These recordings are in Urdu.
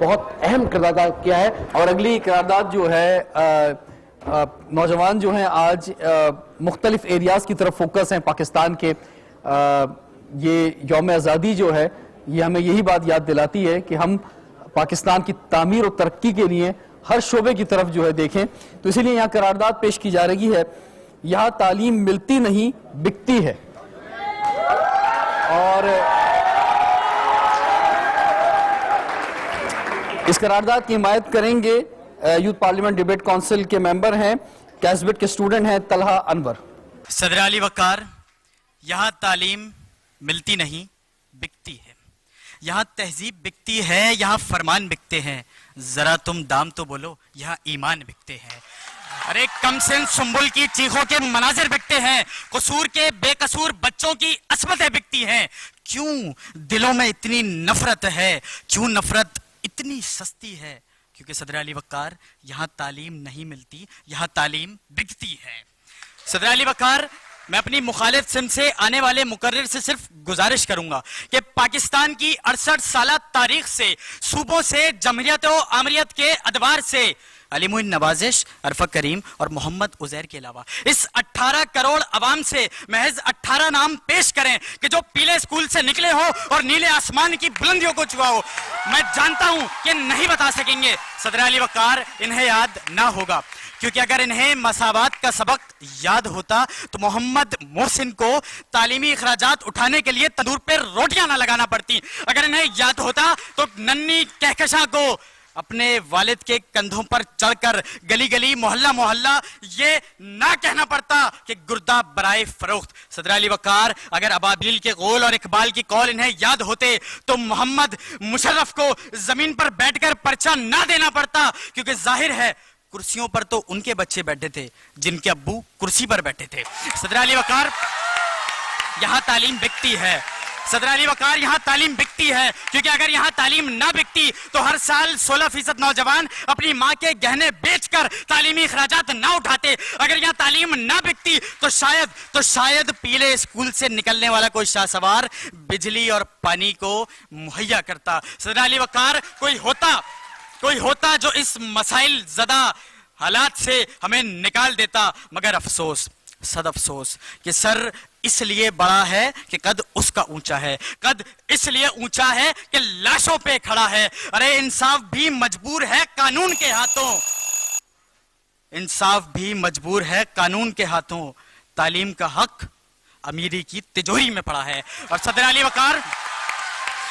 بہت اہم کردار ادا کیا ہے. اور اگلی قرارداد جو ہے نوجوان جو ہیں آج مختلف ایریاز کی طرف فوکس ہیں پاکستان کے. یہ یوم آزادی جو ہے یہ ہمیں یہی بات یاد دلاتی ہے کہ ہم پاکستان کی تعمیر و ترقی کے لیے ہر شعبے کی طرف جو ہے دیکھیں. تو اسی لیے یہاں قرارداد پیش کی جا رہی ہے. یہاں تعلیم ملتی نہیں بکتی ہے. اور اس قرارداد کی حمایت کریں گے یوتھ پارلیمنٹ ڈیبیٹ کونسل کے ممبر ہیں, کیسبٹ کے اسٹوڈنٹ ہیں طلحہ انور. صدر علی وقار, یہاں تعلیم ملتی نہیں بکتی ہے. یہاں تہذیب بکتی ہے, یہاں فرمان بکتے ہیں. ذرا تم دام تو بولو, یہاں ایمان بکتے ہیں. ارے کم سن سنبل کی چیخوں کے مناظر بکتے ہیں. قصور کے بے قصور بچوں کی عصمتیں بکتی ہیں. کیوں دلوں میں اتنی نفرت ہے, کیوں نفرت اتنی سستی ہے؟ کیونکہ صدر علی وقار, یہاں تعلیم نہیں ملتی, یہاں تعلیم بکتی ہے. صدر علی وقار, میں اپنی مخالف سمت سے آنے والے مقرر سے صرف گزارش کروں گا کہ پاکستان کی 68 سالہ تاریخ سے, صوبوں سے, جمہوریت و آمریت کے ادوار سے علی معین نوازش, عرفت کریم اور محمد عزیر کے علاوہ اس 18 کروڑ عوام سے محض 18 نام پیش کریں کہ جو پیلے اسکول سے نکلے ہو اور نیلے آسمان کی بلندیوں کو چھوا ہو. میں جانتا ہوں کہ نہیں بتا سکیں گے. صدر علی وقار, انہیں یاد نہ ہوگا, کیونکہ اگر انہیں مساوات کا سبق یاد ہوتا تو محمد محسن کو تعلیمی اخراجات اٹھانے کے لیے تندور پہ روٹیاں نہ لگانا پڑتی. اگر انہیں یاد ہوتا تو ننھی کہکشاں کو اپنے والد کے کندھوں پر چڑھ کر گلی گلی محلہ محلہ یہ نہ کہنا پڑتا کہ گردہ برائے فروخت. صدر علی وقار, اگر ابابیل کے غول اور اقبال کی قول انہیں یاد ہوتے تو محمد مشرف کو زمین پر بیٹھ کر پرچہ نہ دینا پڑتا, کیونکہ ظاہر ہے کرسیوں پر تو ان کے بچے بیٹھے تھے جن کے ابو کرسی پر بیٹھے تھے. صدر علی وقار, یہاں تعلیم بکتی ہے. صدر علی وقار, یہاں تعلیم بکتی ہے, کیونکہ اگر یہاں تعلیم نہ بکتی تو ہر سال 16% نوجوان اپنی ماں کے گہنے بیچ کر تعلیمی اخراجات نہ اٹھاتے. اگر یہاں تعلیم نہ بکتی تو شاید پیلے اسکول سے نکلنے والا کوئی شاہ سوار بجلی اور پانی کو مہیا کرتا. صدر علی وقار, کوئی ہوتا جو اس مسائل زدہ حالات سے ہمیں نکال دیتا, مگر افسوس, صد افسوس کہ سر اس لیے بڑا ہے کہ قد اس کا اونچا ہے, قد اس لیے اونچا ہے کہ لاشوں پہ کھڑا ہے. ارے انصاف بھی مجبور ہے قانون کے ہاتھوں, انصاف بھی مجبور ہے قانون کے ہاتھوں. تعلیم کا حق امیری کی تجوری میں پڑا ہے. اور صدر علی وقار,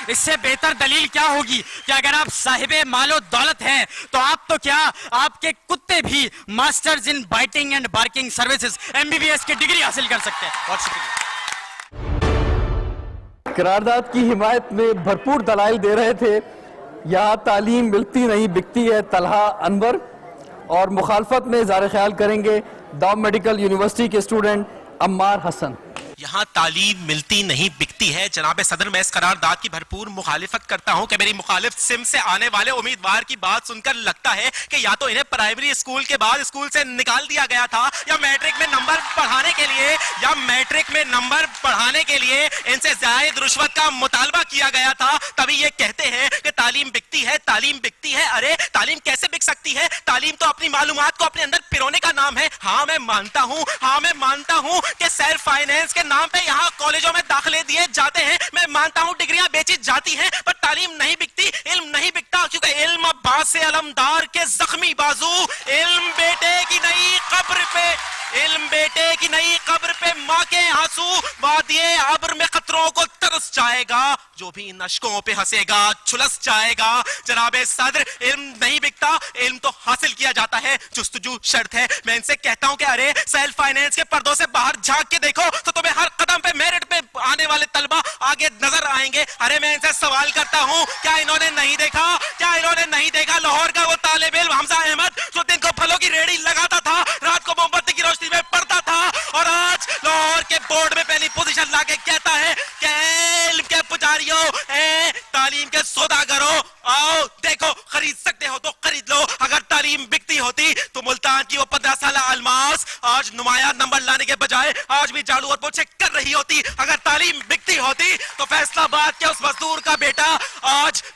اس سے بہتر دلیل کیا ہوگی کہ اگر آپ صاحب مال و دولت ہیں تو آپ تو کیا, آپ کے کتے بھی masters in biting and barking services MBBS کی ڈگری حاصل کر سکتے ہیں. بہت شکریہ. قرارداد کی حمایت میں بھرپور دلائل دے رہے تھے یہاں تعلیم ملتی نہیں بکتی ہے طلحہ انور, اور مخالفت میں اظہار خیال کریں گے داؤ میڈیکل یونیورسٹی کے اسٹوڈنٹ عمار حسن. یہاں تعلیم ملتی نہیں بکتی ہے. جناب صدر, میں اس قرارداد کی بھرپور مخالفت کرتا ہوں کہ میری مخالف سم سے آنے والے امیدوار کی بات سن کر لگتا ہے کہ یا تو انہیں پرائمری اسکول کے بعد اسکول سے نکال دیا گیا تھا, یا میٹرک میں نمبر پڑھانے کے لیے ان سے زائد رشوت کا مطالبہ کیا گیا تھا. تبھی یہ کہتے ہیں کہ تعلیم بکتی ہے, تعلیم بکتی ہے. ارے تعلیم کیسے بک سکتی ہے؟ تعلیم تو اپنی معلومات کو اپنے اندر پرونے کا نام ہے. ہاں میں مانتا ہوں کہ سیلف فائنینس کے نام پہ یہاں کالجوں میں داخلے دیے جاتے ہیں. میں مانتا ہوں ڈگریاں بیچی جاتی ہیں, پر تعلیم نہیں بکتی, علم نہیں بکتا, کیونکہ علم عباس علمدار کے زخمی بازو, علم بیٹے کی نئی قبر پہ ماں کے آنسو, وادی ابر میں قطروں کو ترس جائے گا, جو بھی ان اشکوں پہ ہنسے گا چھلس جائے گا. جناب صدر, علم نہیں بکتا, علم تو حاصل کیا جاتا ہے, جستجو شرط ہے. میں ان سے کہتا ہوں کہ ارے سیلف فائنینس کے پردوں سے باہر جھانک کے دیکھو تو تمہیں ہر قدم پہ میرٹ پہ آنے والے طلبہ آگے نظر آئیں گے. ارے میں ان سے سوال کرتا ہوں, کیا انہوں نے نہیں دیکھا لاہور کا وہ طالب علم حمزہ احمد جو دن کو پھلوں کی ریڑھی لگاتا تھا, رات کو موم بتی کی روشنی میں پڑھتا تھا, اور آج لاہور کے بورڈ میں پہلی پوزیشن لا کے کہتا ہے کہ علم کے پجاریوں, تعلیم کے سوداگروں, آؤ دیکھو, خرید سکتے ہو تو خرید لو. اگر تعلیم بکتی ہوتی تو ملتان کی وہ 15 سالہ الماس آج نمایاں نمبر لانے کے بجائے آج بھی جھاڑو اور پوچھے کر رہی ہوتی. اگر تعلیم بکتی ہوتی تو فیصلہ آباد کے اس مزدور کا بیٹا آج